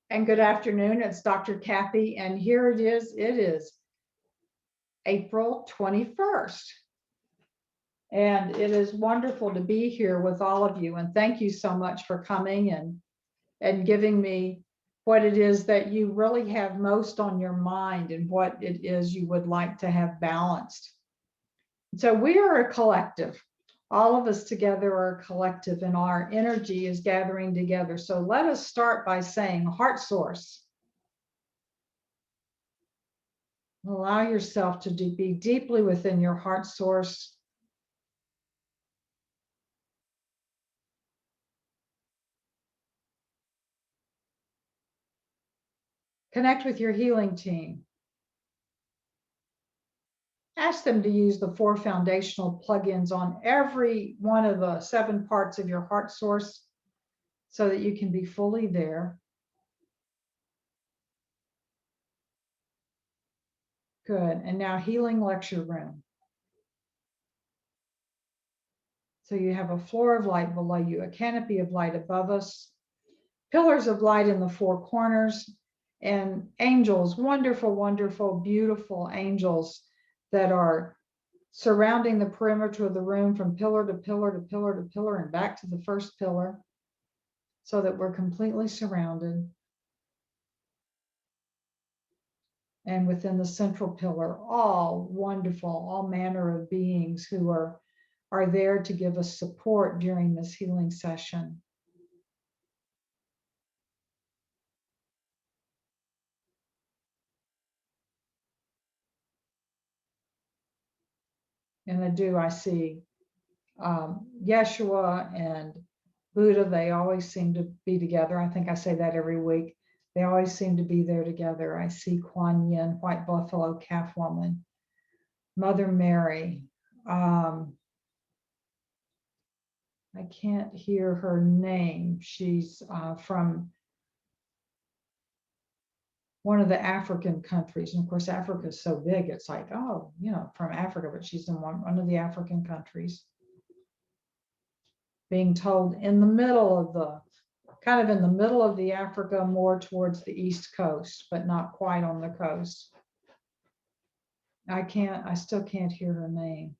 And good afternoon. It's Dr. Kathy, and here it is. It is April 21st. And it is wonderful to be here with all of you. And thank you so much for coming and giving me what it is that you really have most on your mind and what it is you would like to have balanced. So we are a collective. All of us together are a collective, and our energy is gathering together. So let us start by saying heart source. Allow yourself to be deeply within your heart source. Connect with your healing team. Ask them to use the 4 foundational plugins on every one of the 7 parts of your heart source so that you can be fully there. Good. And now healing lecture room. So you have a floor of light below you, a canopy of light above us, pillars of light in the 4 corners, and angels, wonderful, wonderful, beautiful angels that are surrounding the perimeter of the room from pillar to pillar to pillar to pillar and back to the first pillar so that we're completely surrounded. And within the central pillar, all wonderful, all manner of beings who are there to give us support during this healing session. And I see Yeshua and Buddha. They always seem to be together. I think I say that every week. They always seem to be there together. I see Kuan Yin, White Buffalo, Calf Woman, Mother Mary. I can't hear her name. She's from one of the African countries. And of course, Africa is so big, it's like, oh, from Africa, but she's in one of the African countries. Being told in the middle of the Africa, more towards the East Coast, but not quite on the coast. I still can't hear her name.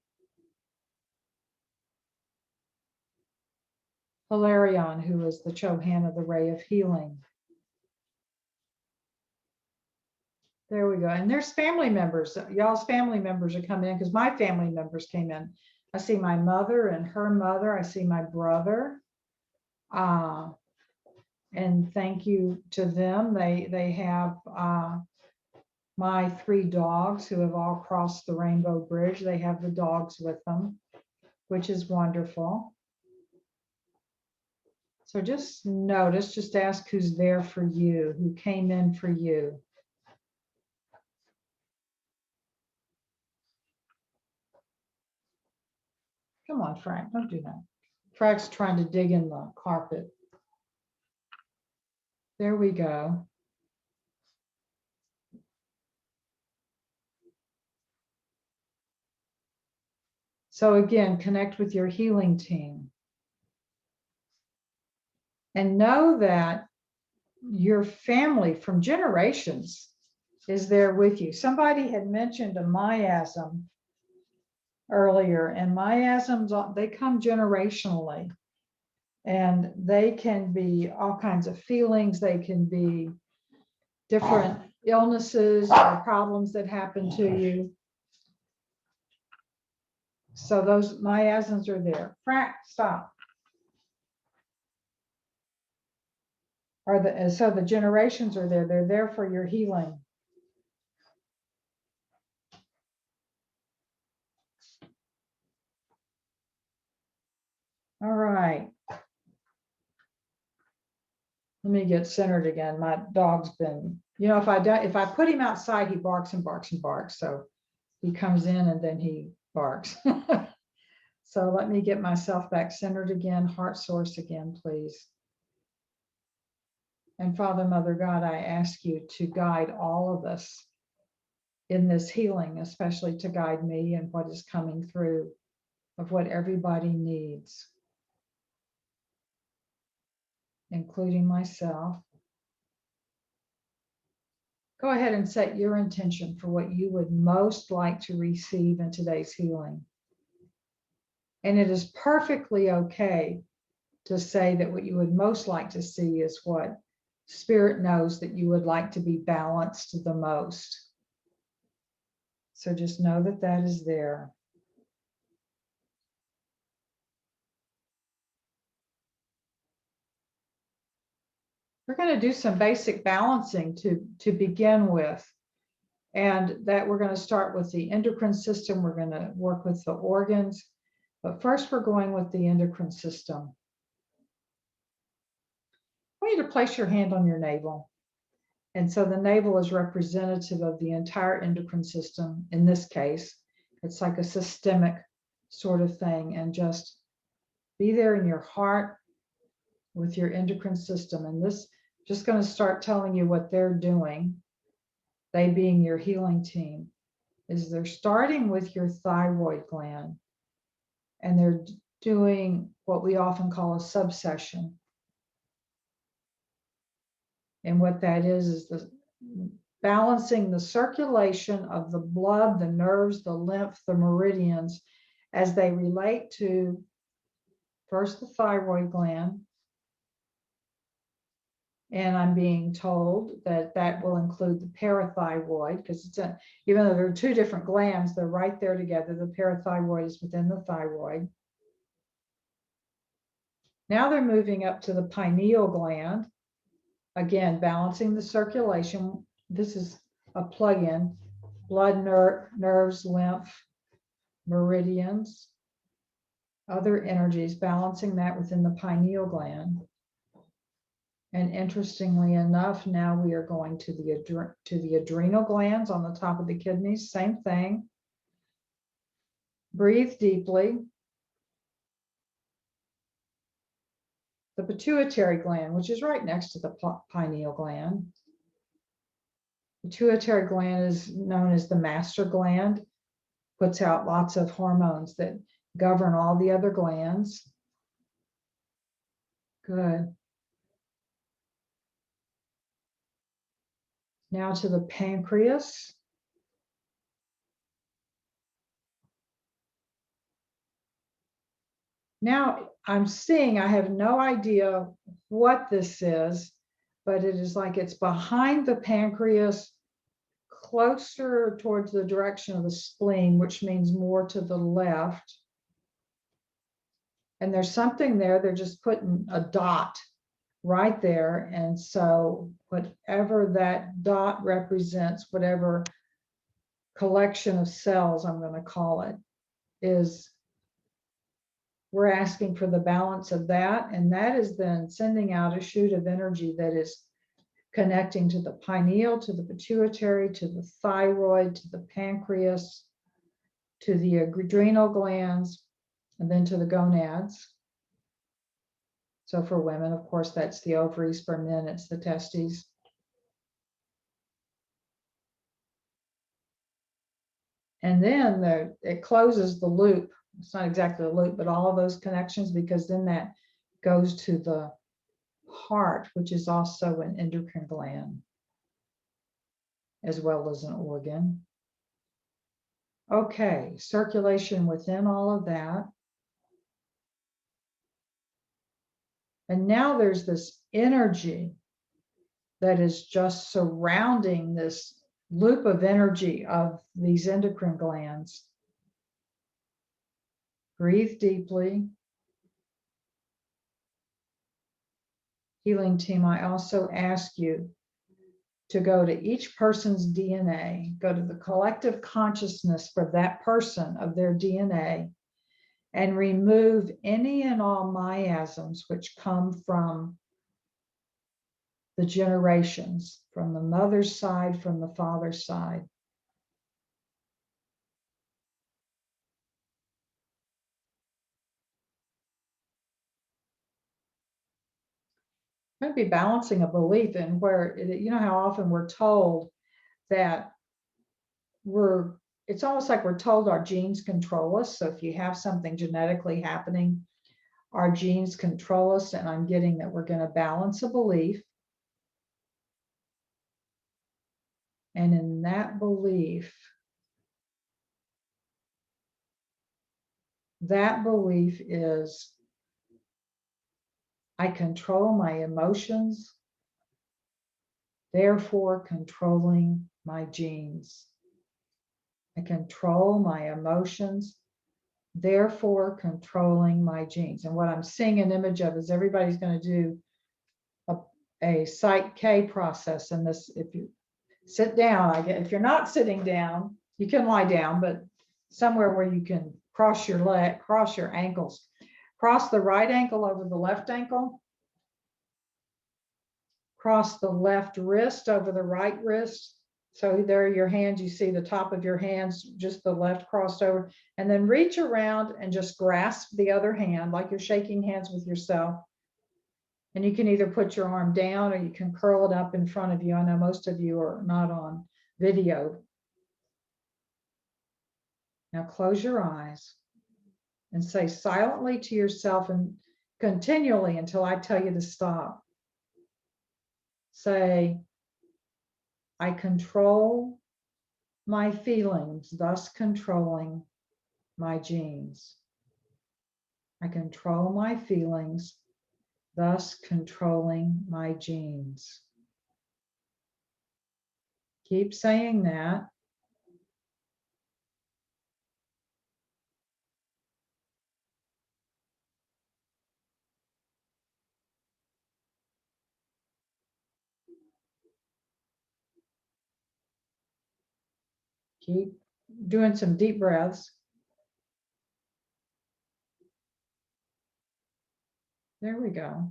Hilarion, who is the Chohan of the Ray of Healing. There we go. And there's family members. Y'all's family members are coming in because my family members came in. I see my mother and her mother. I see my brother. And thank you to them. They have my 3 dogs who have all crossed the Rainbow Bridge. They have the dogs with them, which is wonderful. So just notice, just ask who's there for you, who came in for you. Come on, Frank, don't do that. Frank's trying to dig in the carpet. There we go. So again, connect with your healing team. And know that your family from generations is there with you. Somebody had mentioned a miasm earlier, and miasms, they come generationally. And they can be all kinds of feelings. They can be different illnesses or problems that happen to you. So those miasms are there. Frank, stop. So the generations are there. They're there for your healing. All right. Let me get centered again. My dog's been, if I put him outside, he barks and barks and barks. So he comes in and then he barks. So let me get myself back centered again, heart source again, please. And Father, Mother, God, I ask you to guide all of us in this healing, especially to guide me and what is coming through of what everybody needs, including myself. Go ahead and set your intention for what you would most like to receive in today's healing. And it is perfectly okay to say that what you would most like to see is what Spirit knows that you would like to be balanced the most. So just know that that is there. We're going to do some basic balancing to begin with. And that we're going to start with the endocrine system. We're going to work with the organs. But first, we're going with the endocrine system. I want you to place your hand on your navel. And so the navel is representative of the entire endocrine system. In this case, it's like a systemic sort of thing. And just be there in your heart with your endocrine system. And this just going to start telling you what they're doing. They being your healing team, is they're starting with your thyroid gland. And they're doing what we often call a subsession. And what that is the balancing the circulation of the blood, the nerves, the lymph, the meridians, as they relate to first the thyroid gland. And I'm being told that that will include the parathyroid, because it's even though there are two different glands, they're right there together. The parathyroid is within the thyroid. Now they're moving up to the pineal gland. Again, balancing the circulation. This is a plug-in. Blood, nerves, lymph, meridians, other energies, balancing that within the pineal gland. And interestingly enough, now we are going to the adrenal glands on the top of the kidneys. Same thing. Breathe deeply. The pituitary gland, which is right next to the pineal gland. Pituitary gland is known as the master gland, puts out lots of hormones that govern all the other glands. Good. Now to the pancreas. Now I'm seeing, I have no idea what this is, but it is like it's behind the pancreas, closer towards the direction of the spleen, which means more to the left. And there's something there, they're just putting a dot right there. And so whatever that dot represents, whatever collection of cells, I'm going to call it, is we're asking for the balance of that. And that is then sending out a shoot of energy that is connecting to the pineal, to the pituitary, to the thyroid, to the pancreas, to the adrenal glands, and then to the gonads. So for women, of course, that's the ovaries. For men, it's the testes. And then it closes the loop. It's not exactly a loop, but all of those connections, because then that goes to the heart, which is also an endocrine gland, as well as an organ. Okay, circulation within all of that. And now there's this energy that is just surrounding this loop of energy of these endocrine glands. Breathe deeply. Healing team, I also ask you to go to each person's DNA, go to the collective consciousness for that person of their DNA, and remove any and all miasms which come from the generations, from the mother's side, from the father's side. Might be balancing a belief in where, you know how often we're told that it's almost like we're told our genes control us. So if you have something genetically happening, our genes control us. And I'm getting that we're going to balance a belief. And in that belief is I control my emotions, therefore controlling my genes. I control my emotions, therefore controlling my genes. And what I'm seeing an image of is everybody's going to do a Psych K process. And this, if you sit down, if you're not sitting down, you can lie down, but somewhere where you can cross your leg, cross your ankles, cross the right ankle over the left ankle, cross the left wrist over the right wrist. So there are your hands. You see the top of your hands, just the left crossed over, and then reach around and just grasp the other hand like you're shaking hands with yourself. And you can either put your arm down or you can curl it up in front of you. I know most of you are not on video. Now close your eyes and say silently to yourself and continually until I tell you to stop. Say, I control my feelings, thus controlling my genes. I control my feelings, thus controlling my genes. Keep saying that. Keep doing some deep breaths. There we go.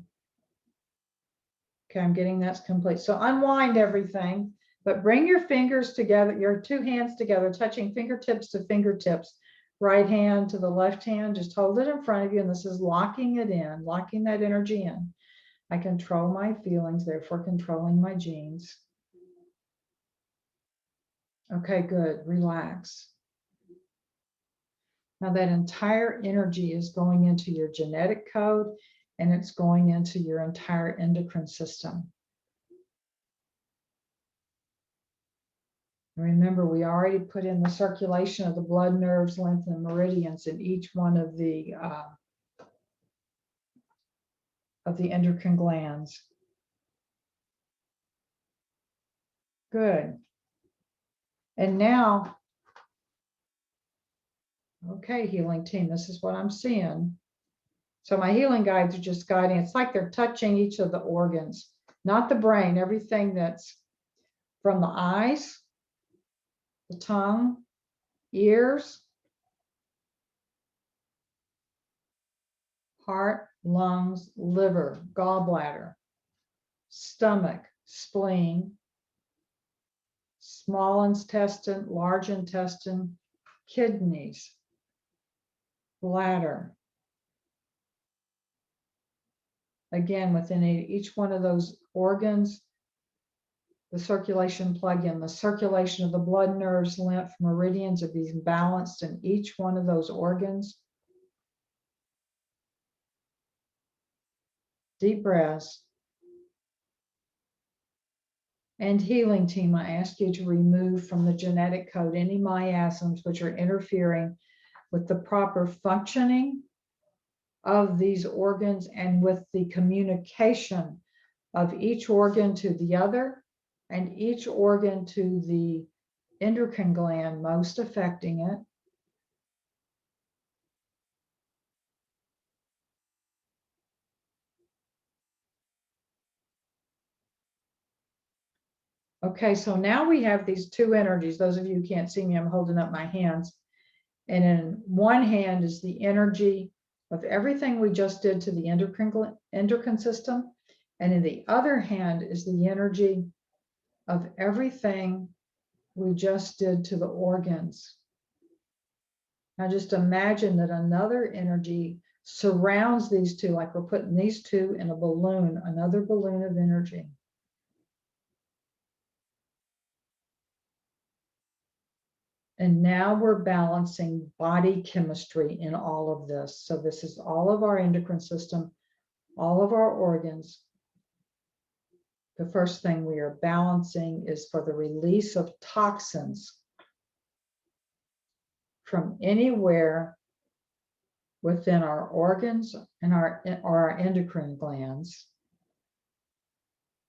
Okay, I'm getting that's complete. So unwind everything, but bring your fingers together, your two hands together, touching fingertips to fingertips, right hand to the left hand. Just hold it in front of you, and this is locking it in, locking that energy in. I control my feelings, therefore controlling my genes. Okay, good. Relax. Now that entire energy is going into your genetic code, and it's going into your entire endocrine system. Remember, we already put in the circulation of the blood, nerves, lymph, and meridians in each one of the endocrine glands. Good. And now, okay, healing team, this is what I'm seeing. So my healing guides are just guiding. It's like they're touching each of the organs, not the brain, everything that's from the eyes, the tongue, ears, heart, lungs, liver, gallbladder, stomach, spleen, small intestine, large intestine, kidneys, bladder. Again, within each one of those organs, the circulation plug-in, the circulation of the blood, nerves, lymph, meridians are being balanced in each one of those organs. Deep breaths. And healing team, I ask you to remove from the genetic code any miasms which are interfering with the proper functioning of these organs and with the communication of each organ to the other and each organ to the endocrine gland most affecting it. Okay, so now we have these two energies. Those of you who can't see me, I'm holding up my hands. And in one hand is the energy of everything we just did to the endocrine system. And in the other hand is the energy of everything we just did to the organs. Now just imagine that another energy surrounds these two, like we're putting these two in a balloon, another balloon of energy. And now we're balancing body chemistry in all of this. So this is all of our endocrine system, all of our organs. the first thing we are balancing is for the release of toxins from anywhere within our organs and our endocrine glands.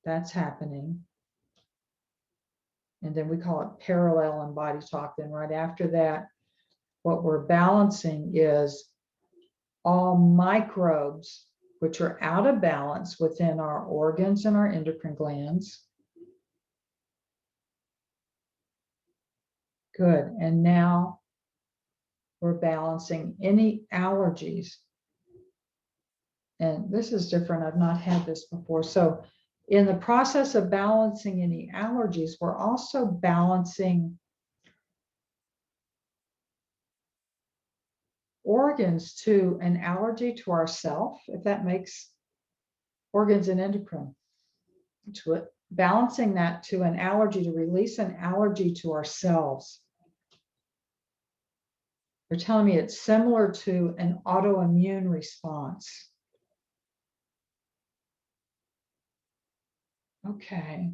That's happening. And then we call it parallel and body talk. Then right after that, what we're balancing is all microbes which are out of balance within our organs and our endocrine glands. Good. And now we're balancing any allergies. And this is different. I've not had this before. So in the process of balancing any allergies, we're also balancing organs to an allergy to ourself, if that makes organs and endocrine, to it, balancing that to an allergy, to release an allergy to ourselves. They're telling me it's similar to an autoimmune response. Okay.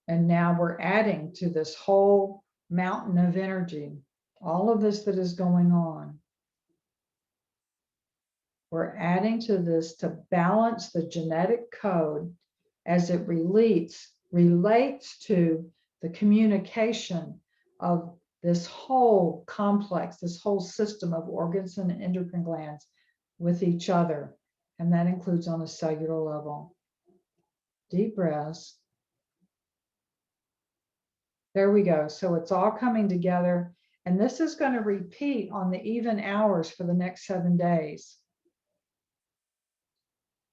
And now we're adding to this whole mountain of energy, all of this that is going on. We're adding to this to balance the genetic code as it relates to the communication of this whole complex, this whole system of organs and endocrine glands with each other. And that includes on a cellular level. Deep breaths. There we go. So it's all coming together. And this is going to repeat on the even hours for the next 7 days.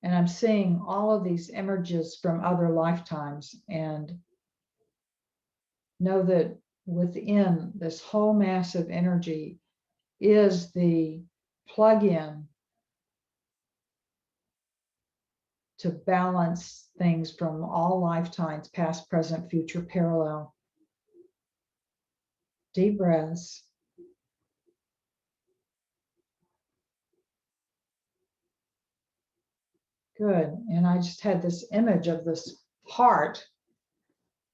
And I'm seeing all of these images from other lifetimes, and know that within this whole massive energy is the plug-in to balance things from all lifetimes, past, present, future, parallel. Deep breaths. Good. And I just had this image of this heart,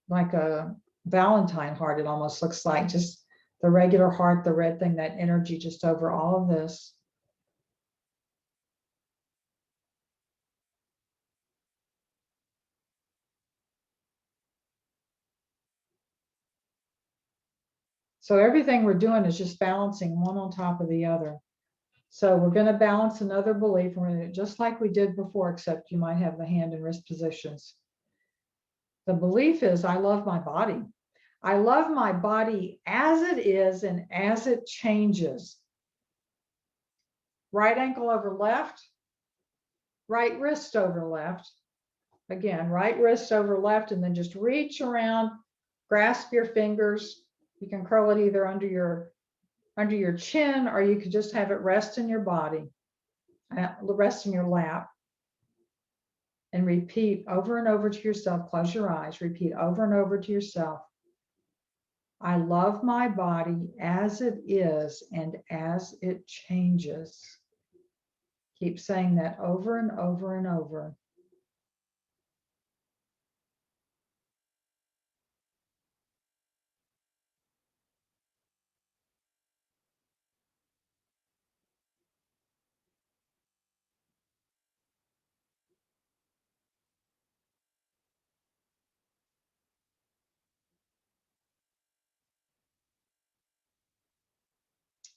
like a Valentine heart. It almost looks like just the regular heart, the red thing, that energy just over all of this. So everything we're doing is just balancing one on top of the other. So we're going to balance another belief. We're going to do it just like we did before, except you might have the hand and wrist positions. The belief is, I love my body. I love my body as it is and as it changes. Right ankle over left, right wrist over left. Again, right wrist over left, and then just reach around, grasp your fingers. You can curl it either under your chin, or you could just have it rest in your body, rest in your lap. And repeat over and over to yourself. Close your eyes. Repeat over and over to yourself. I love my body as it is and as it changes. Keep saying that over and over and over.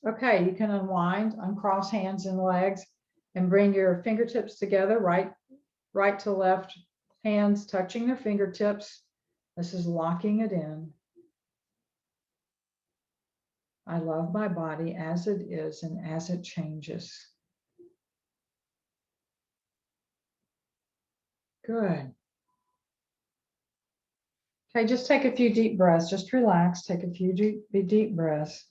Okay, you can unwind, uncross hands and legs, and bring your fingertips together, right to left, hands touching their fingertips. This is locking it in. I love my body as it is and as it changes. Good. Okay, just take a few deep breaths. Just relax. Take a few deep breaths.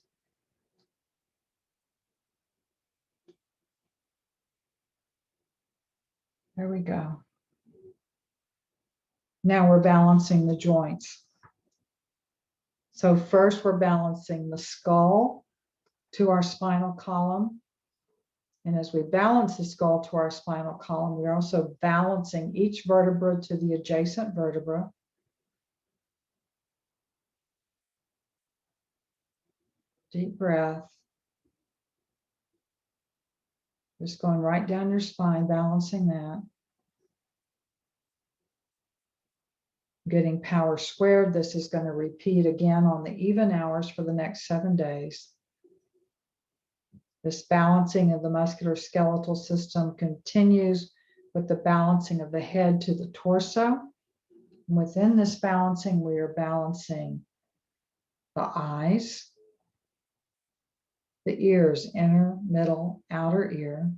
There we go. Now we're balancing the joints. So first we're balancing the skull to our spinal column. And as we balance the skull to our spinal column, we're also balancing each vertebra to the adjacent vertebra. Deep breath. Just going right down your spine, balancing that. Getting power squared. This is going to repeat again on the even hours for the next 7 days. This balancing of the musculoskeletal system continues with the balancing of the head to the torso. And within this balancing, we are balancing the eyes, the ears, inner, middle, outer ear.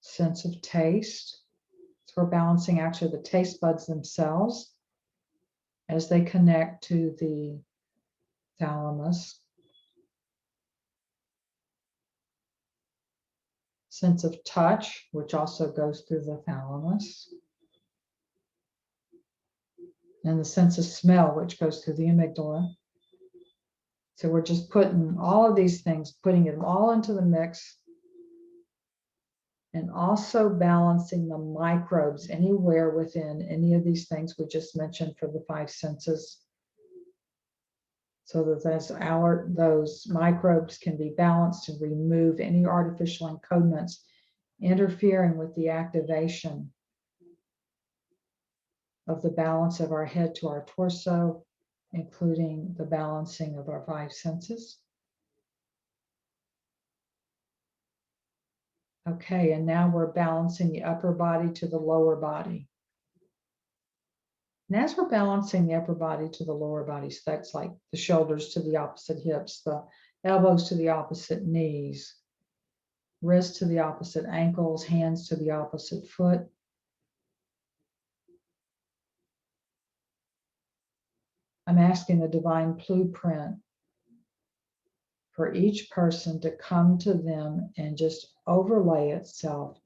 Sense of taste. So we're balancing actually the taste buds themselves as they connect to the thalamus. Sense of touch, which also goes through the thalamus. And the sense of smell, which goes through the amygdala. So we're just putting all of these things, putting it all into the mix, and also balancing the microbes anywhere within any of these things we just mentioned for the 5 senses, so that those microbes can be balanced and remove any artificial encodements interfering with the activation of the balance of our head to our torso, including the balancing of our 5 senses. Okay, and now we're balancing the upper body to the lower body. And as we're balancing the upper body to the lower body, so that's like the shoulders to the opposite hips, the elbows to the opposite knees, wrists to the opposite ankles, hands to the opposite foot. I'm asking the divine blueprint for each person to come to them and just overlay itself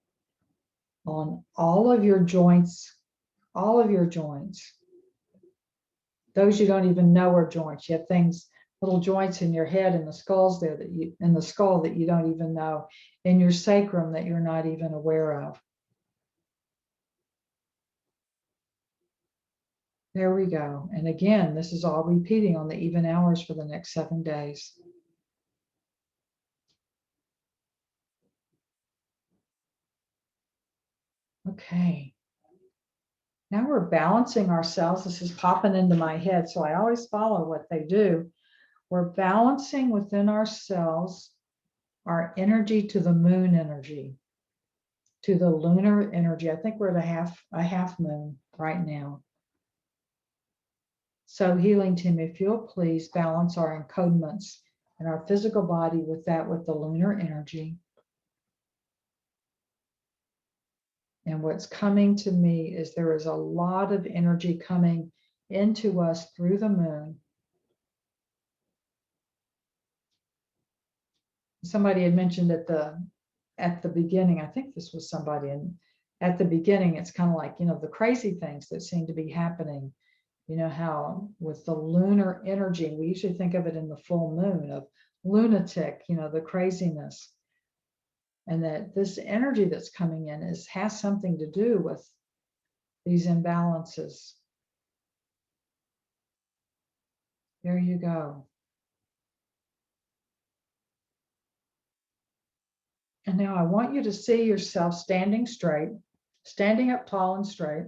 on all of your joints, those you don't even know are joints. You have things, little joints in your head and the skulls there in the skull that you don't even know, in your sacrum that you're not even aware of. There we go. And again, this is all repeating on the even hours for the next 7 days. Okay. Now we're balancing ourselves. This is popping into my head, so I always follow what they do. We're balancing within ourselves our energy to the moon energy, to the lunar energy. I think we're at a half moon right now. So healing team, if you'll please balance our encodements in our physical body with the lunar energy. And what's coming to me is there is a lot of energy coming into us through the moon. Somebody had mentioned at the beginning, I think this was somebody, and at the beginning, it's kind of like, the crazy things that seem to be happening. How with the lunar energy, we usually think of it in the full moon of lunatic, the craziness. And that this energy that's coming in has something to do with these imbalances. There you go. And now I want you to see yourself standing straight, standing up tall and straight.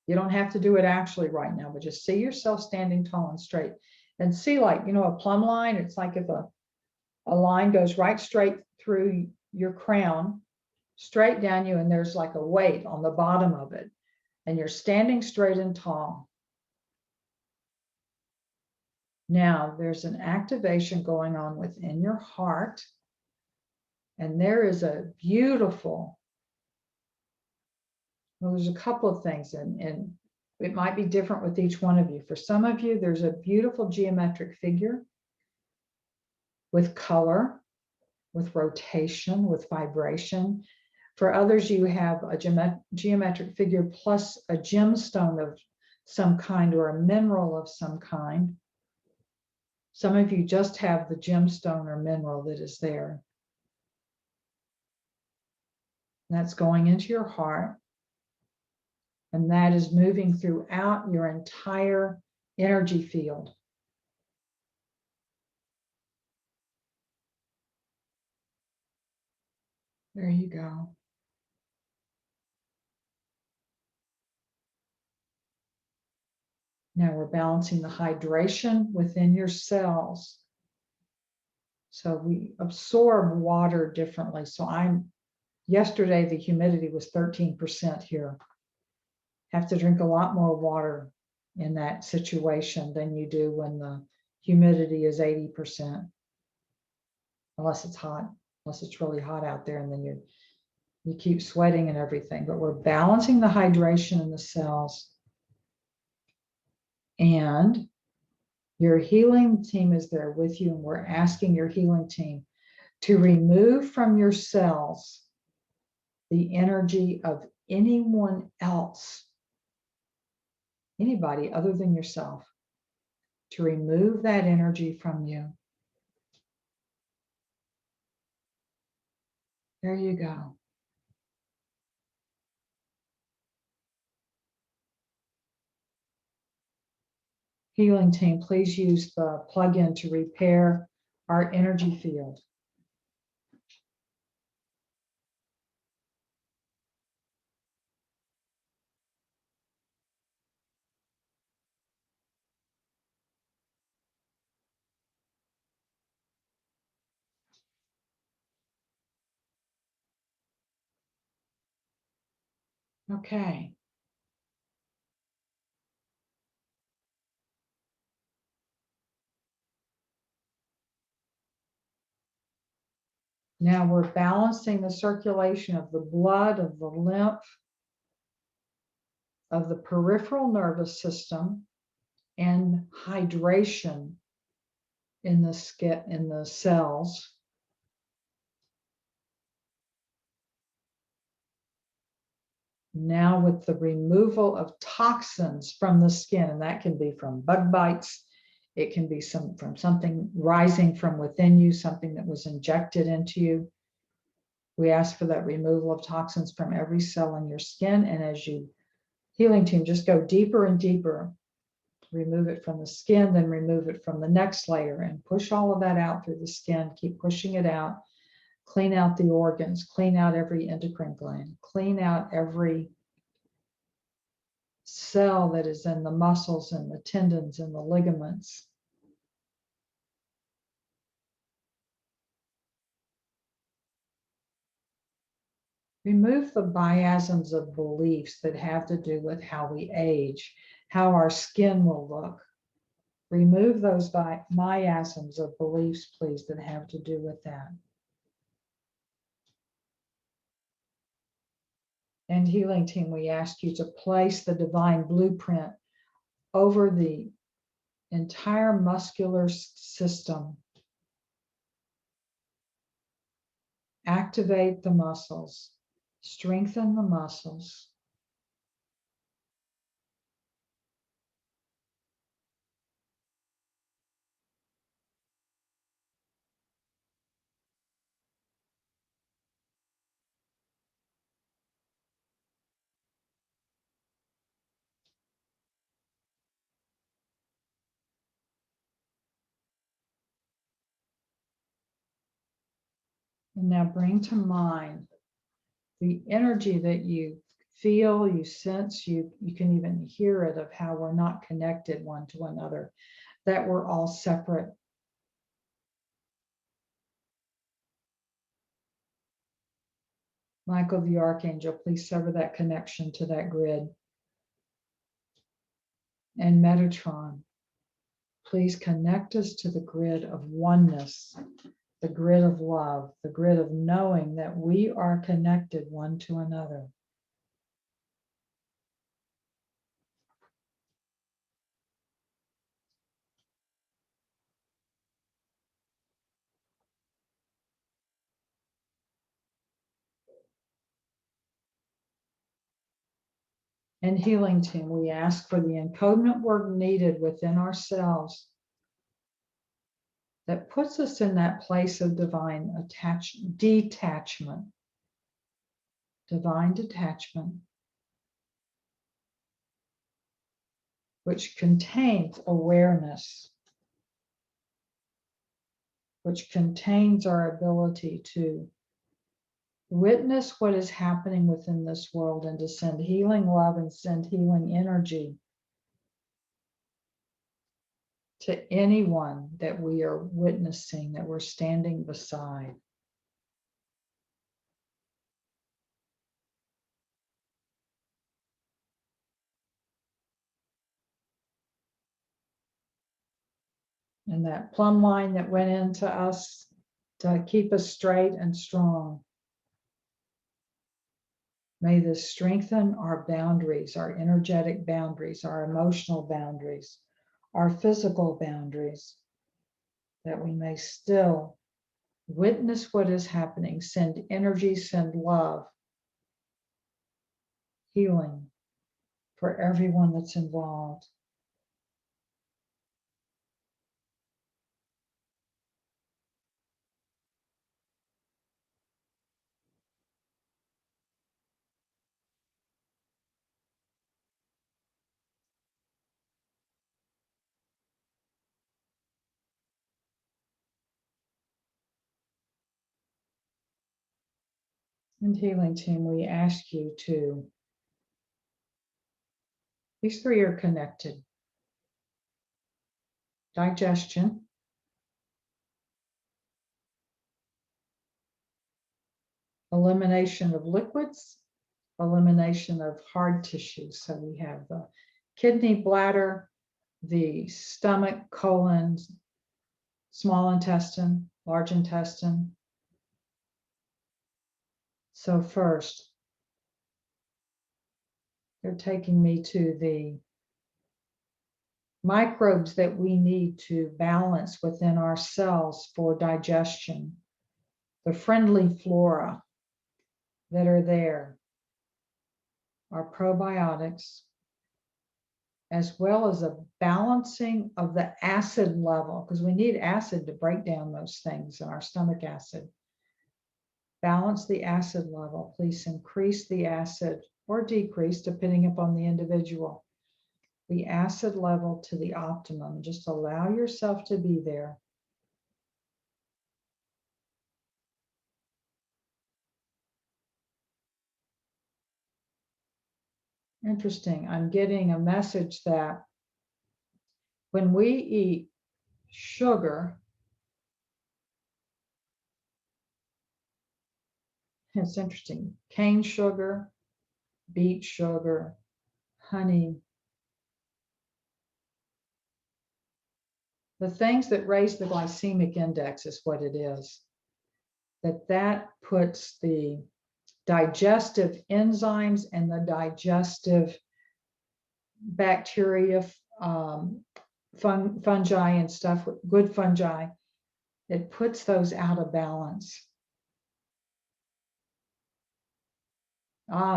You don't have to do it actually right now, but just see yourself standing tall and straight. And see, like, a plumb line. It's like if a line goes right straight through your crown, straight down you, and there's like a weight on the bottom of it. And you're standing straight and tall. Now there's an activation going on within your heart. And there is a beautiful, there's a couple of things, and it might be different with each one of you. For some of you, there's a beautiful geometric figure with color, with rotation, with vibration. For others, you have a geometric figure plus a gemstone of some kind or a mineral of some kind. Some of you just have the gemstone or mineral that is there. That's going into your heart. And that is moving throughout your entire energy field. There you go. Now we're balancing the hydration within your cells. So we absorb water differently. So yesterday the humidity was 13% here. Have to drink a lot more water in that situation than you do when the humidity is 80%. Unless it's hot, unless it's really hot out there, and then you keep sweating and everything. But we're balancing the hydration in the cells. And your healing team is there with you, and we're asking your healing team to remove from your cells the energy of anyone else, anybody other than yourself, to remove that energy from you. There you go. Healing team, please use the plug-in to repair our energy field. Okay. Now we're balancing the circulation of the blood, of the lymph, of the peripheral nervous system, and hydration in the skin, in the cells. Now with the removal of toxins from the skin, and that can be from bug bites, it can be from something rising from within you, something that was injected into you. We ask for that removal of toxins from every cell in your skin. And as you, healing team, just go deeper and deeper. Remove it from the skin, then remove it from the next layer and push all of that out through the skin. Keep pushing it out. Clean out the organs, clean out every endocrine gland, clean out every cell that is in the muscles and the tendons and the ligaments. Remove the miasms of beliefs that have to do with how we age, how our skin will look. Remove those miasms of beliefs, please, that have to do with that. And healing team, we ask you to place the divine blueprint over the entire muscular system. Activate the muscles, strengthen the muscles. And now bring to mind the energy that you feel, you sense, you can even hear it, of how we're not connected one to another, that we're all separate. Michael the Archangel, please sever that connection to that grid. And Metatron, please connect us to the grid of oneness, the grid of love, the grid of knowing that we are connected one to another. And healing team, we ask for the encodement work needed within ourselves that puts us in that place of divine detachment, divine detachment, which contains awareness, which contains our ability to witness what is happening within this world and to send healing love and send healing energy to anyone that we are witnessing, that we're standing beside. And that plumb line that went into us to keep us straight and strong. May this strengthen our boundaries, our energetic boundaries, our emotional boundaries, our physical boundaries, that we may still witness what is happening, send energy, send love, healing for everyone that's involved. And healing team, we ask you to, these three are connected. Digestion, elimination of liquids, elimination of hard tissues. So we have the kidney, bladder, the stomach, colon, small intestine, large intestine. So first, they're taking me to the microbes that we need to balance within our cells for digestion, the friendly flora that are there, are probiotics, as well as a balancing of the acid level, because we need acid to break down those things in our stomach acid. Balance the acid level. Please increase the acid or decrease, depending upon the individual. The acid level to the optimum. Just allow yourself to be there. Interesting. I'm getting a message that when we eat sugar, it's interesting, cane sugar, beet sugar, honey, the things that raise the glycemic index is what it is. That puts the digestive enzymes and the digestive bacteria, fungi and stuff, good fungi, it puts those out of balance.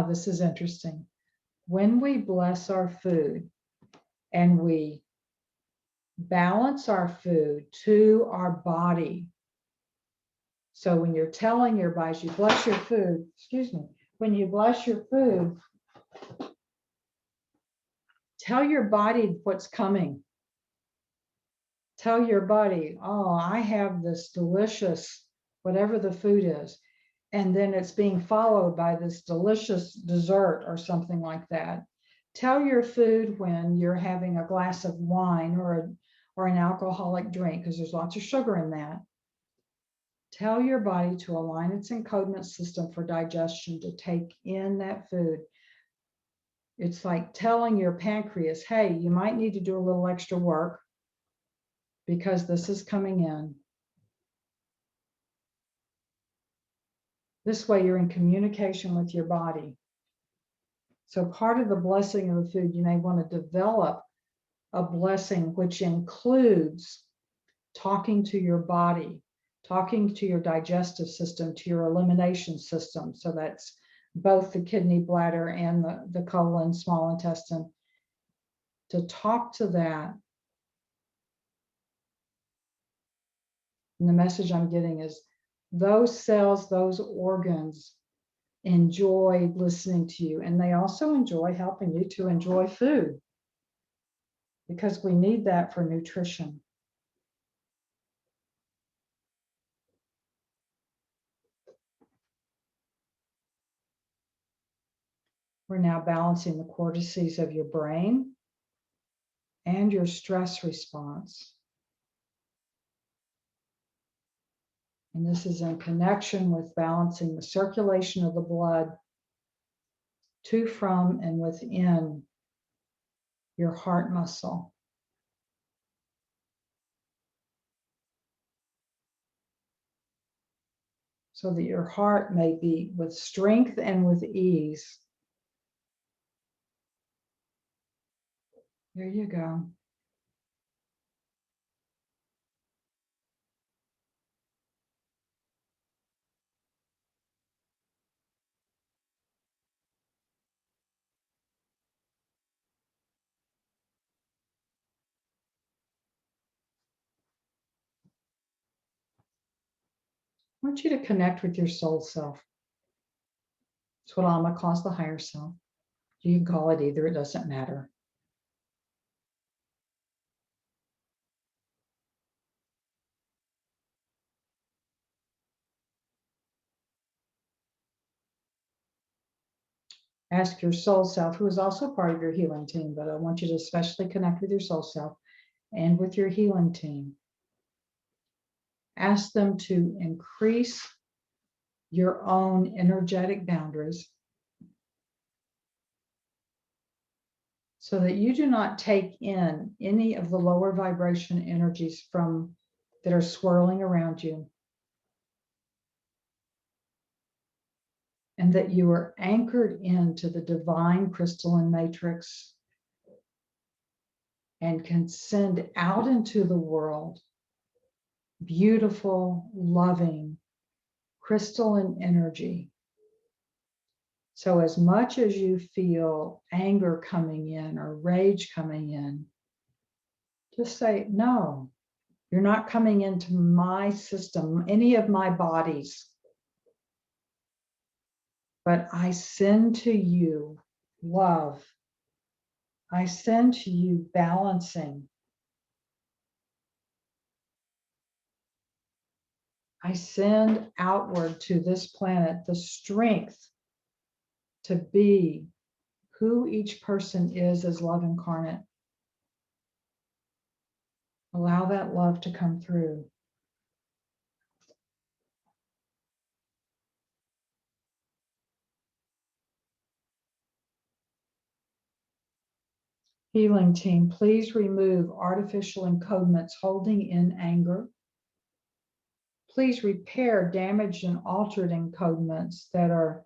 This is interesting. When we bless our food and we balance our food to our body. So when you're telling your body, you bless your food, excuse me, when you bless your food, tell your body what's coming. Tell your body, oh, I have this delicious, whatever the food is. And then it's being followed by this delicious dessert or something like that. Tell your food when you're having a glass of wine or an alcoholic drink, because there's lots of sugar in that. Tell your body to align its encodement system for digestion to take in that food. It's like telling your pancreas, hey, you might need to do a little extra work because this is coming in. This way you're in communication with your body. So part of the blessing of the food, you may want to develop a blessing which includes talking to your body, talking to your digestive system, to your elimination system. So that's both the kidney, bladder, and the colon, small intestine, to talk to that. And the message I'm getting is those cells, those organs enjoy listening to you, and they also enjoy helping you to enjoy food, because we need that for nutrition. We're now balancing the cortices of your brain and your stress response. And this is in connection with balancing the circulation of the blood to, from, and within your heart muscle. So that your heart may beat with strength and with ease. There you go. I want you to connect with your soul self. It's what Alma calls the higher self. You can call it either, it doesn't matter. Ask your soul self, who is also part of your healing team, but I want you to especially connect with your soul self and with your healing team. Ask them to increase your own energetic boundaries so that you do not take in any of the lower vibration energies that are swirling around you, and that you are anchored into the divine crystalline matrix and can send out into the world beautiful, loving, crystalline energy. So as much as you feel anger coming in or rage coming in, just say, no, you're not coming into my system, any of my bodies, but I send to you love. I send to you balancing. I send outward to this planet the strength to be who each person is as love incarnate. Allow that love to come through. Healing team, please remove artificial encodements holding in anger. Please repair damaged and altered encodements that are,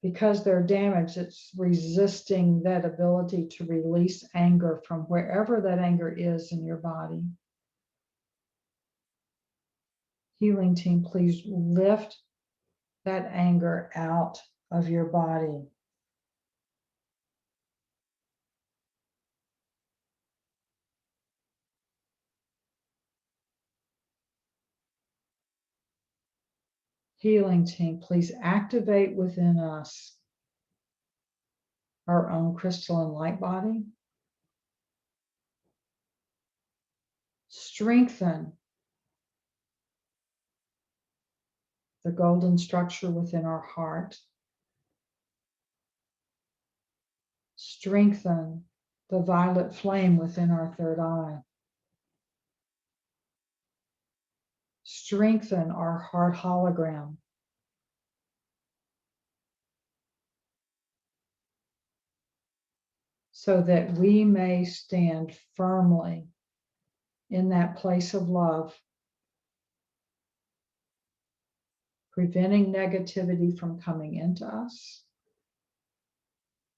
because they're damaged, it's resisting that ability to release anger from wherever that anger is in your body. Healing team, please lift that anger out of your body. Healing team, please activate within us our own crystalline light body. Strengthen the golden structure within our heart. Strengthen the violet flame within our third eye. Strengthen our heart hologram. So that we may stand firmly in that place of love, preventing negativity from coming into us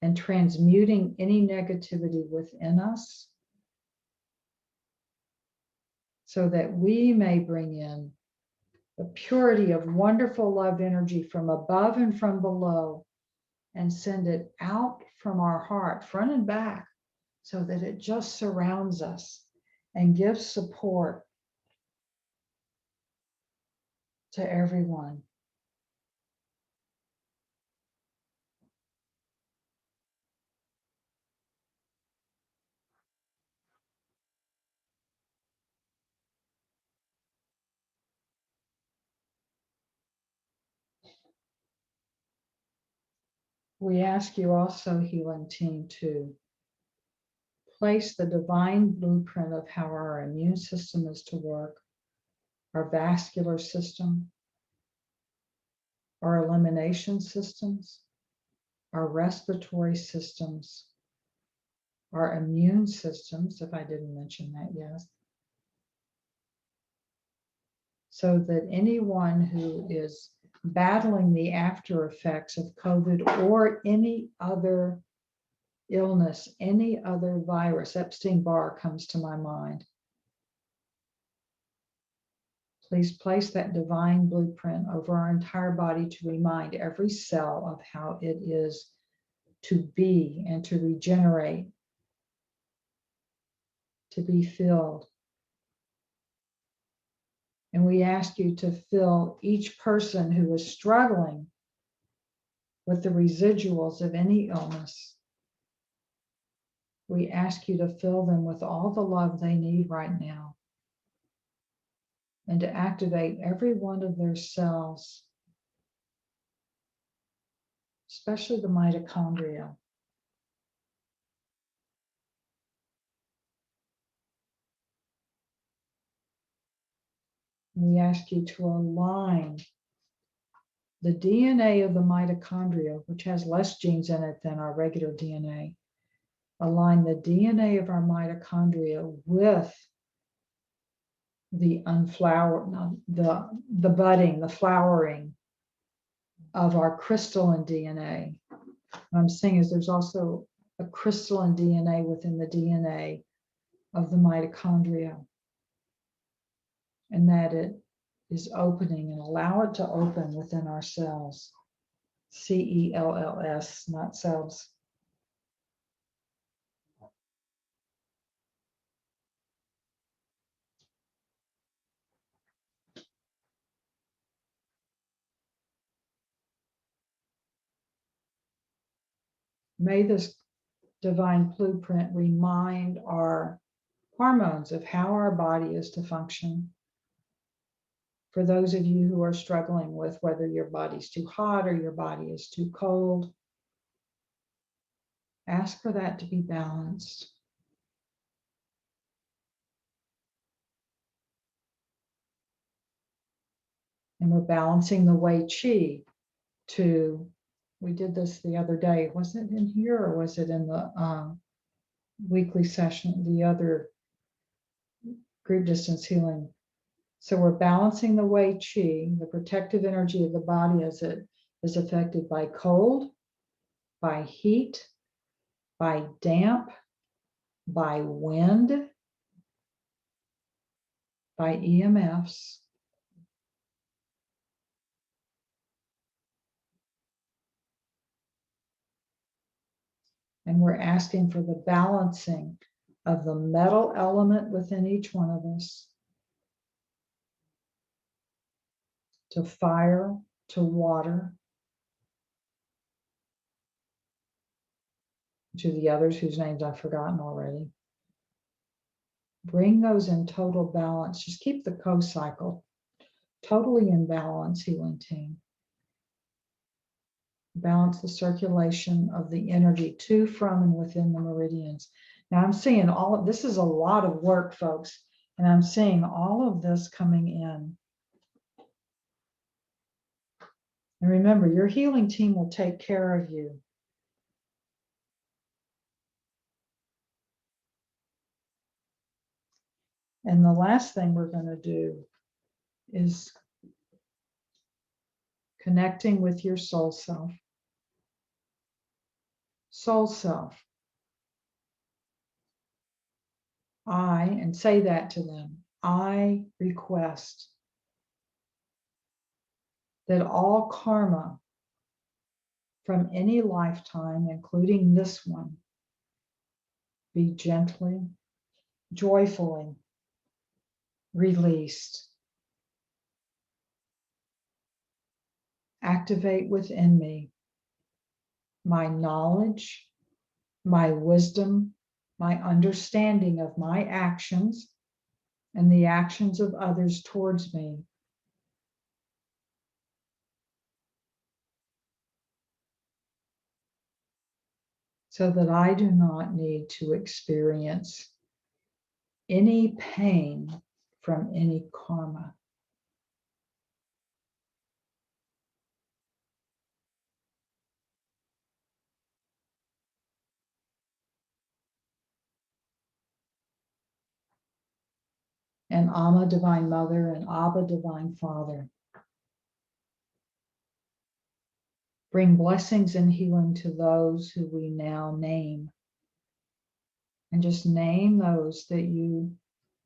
and transmuting any negativity within us, so that we may bring in the purity of wonderful love energy from above and from below and send it out from our heart, front and back, so that it just surrounds us and gives support to everyone. We ask you also, healing team, to place the divine blueprint of how our immune system is to work, our vascular system, our elimination systems, our respiratory systems, our immune systems, if I didn't mention that yet, so that anyone who is battling the after effects of COVID or any other illness, any other virus, Epstein-Barr comes to my mind. Please place that divine blueprint over our entire body to remind every cell of how it is to be and to regenerate, to be filled. And we ask you to fill each person who is struggling with the residuals of any illness. We ask you to fill them with all the love they need right now, and to activate every one of their cells, especially the mitochondria. We ask you to align the DNA of the mitochondria, which has less genes in it than our regular DNA. Align the DNA of our mitochondria with the the budding, the flowering of our crystalline DNA. What I'm saying is there's also a crystalline DNA within the DNA of the mitochondria, and that it is opening, and allow it to open within our cells. cells, not cells. May this divine blueprint remind our hormones of how our body is to function. For those of you who are struggling with whether your body's too hot or your body is too cold, ask for that to be balanced. And we're balancing the Wei Qi to, we did this the other day, was it in here or was it in the weekly session, the other group distance healing? So we're balancing the Wei Qi, the protective energy of the body as it is affected by cold, by heat, by damp, by wind, by EMFs. And we're asking for the balancing of the metal element within each one of us, to fire, to water, to the others whose names I've forgotten already. Bring those in total balance. Just keep the co-cycle totally in balance, healing team. Balance the circulation of the energy to, from, and within the meridians. Now I'm seeing all of this is a lot of work, folks, and I'm seeing all of this coming in. And remember, your healing team will take care of you. And the last thing we're going to do is connecting with your soul self. Soul self. And say that to them, I request that all karma from any lifetime, including this one, be gently, joyfully released. Activate within me my knowledge, my wisdom, my understanding of my actions and the actions of others towards me. So that I do not need to experience any pain from any karma. And Amma, Divine Mother, and Abba, Divine Father, bring blessings and healing to those who we now name. And just name those that you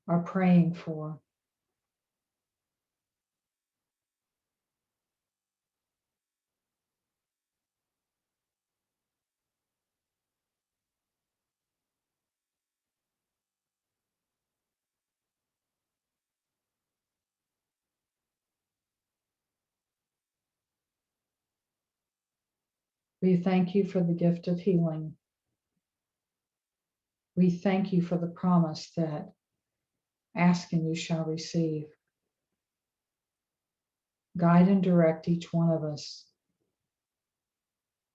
are praying for. We thank you for the gift of healing. We thank you for the promise that ask and you shall receive. Guide and direct each one of us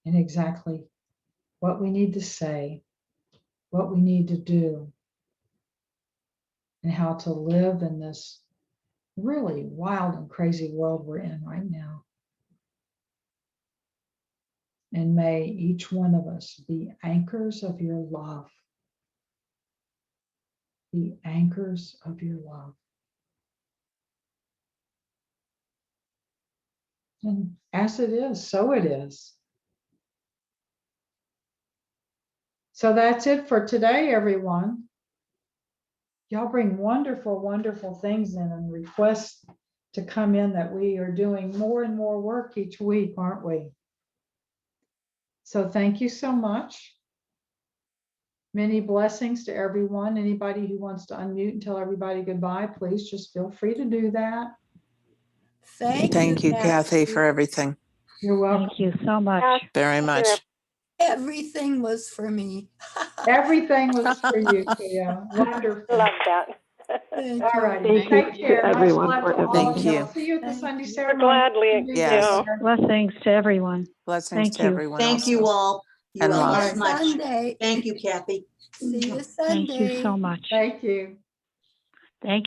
in exactly what we need to say, what we need to do, and how to live in this really wild and crazy world we're in right now. And may each one of us be anchors of your love. Be anchors of your love. And as it is, so it is. So that's it for today, everyone. Y'all bring wonderful, wonderful things in and requests to come in that we are doing more and more work each week, aren't we? So thank you so much. Many blessings to everyone. Anybody who wants to unmute and tell everybody goodbye, please just feel free to do that. Thank you, Kathy, for everything. You're welcome. Thank you so much. Very much. Everything was for me. Everything was for you, Kia. Wonderful. Love that. Thank All you. right. Thank Take you care. to Much everyone love for to all of everything. y'all. Thank you. See you at the Thank Sunday you. ceremony. Gladly. Yes. Yeah. Blessings to everyone. Blessings Thank to you. everyone. Thank you also. all. You And all love. very much. Sunday. Thank you, Kathy. See you Thank Sunday. you so much. Thank you. Thank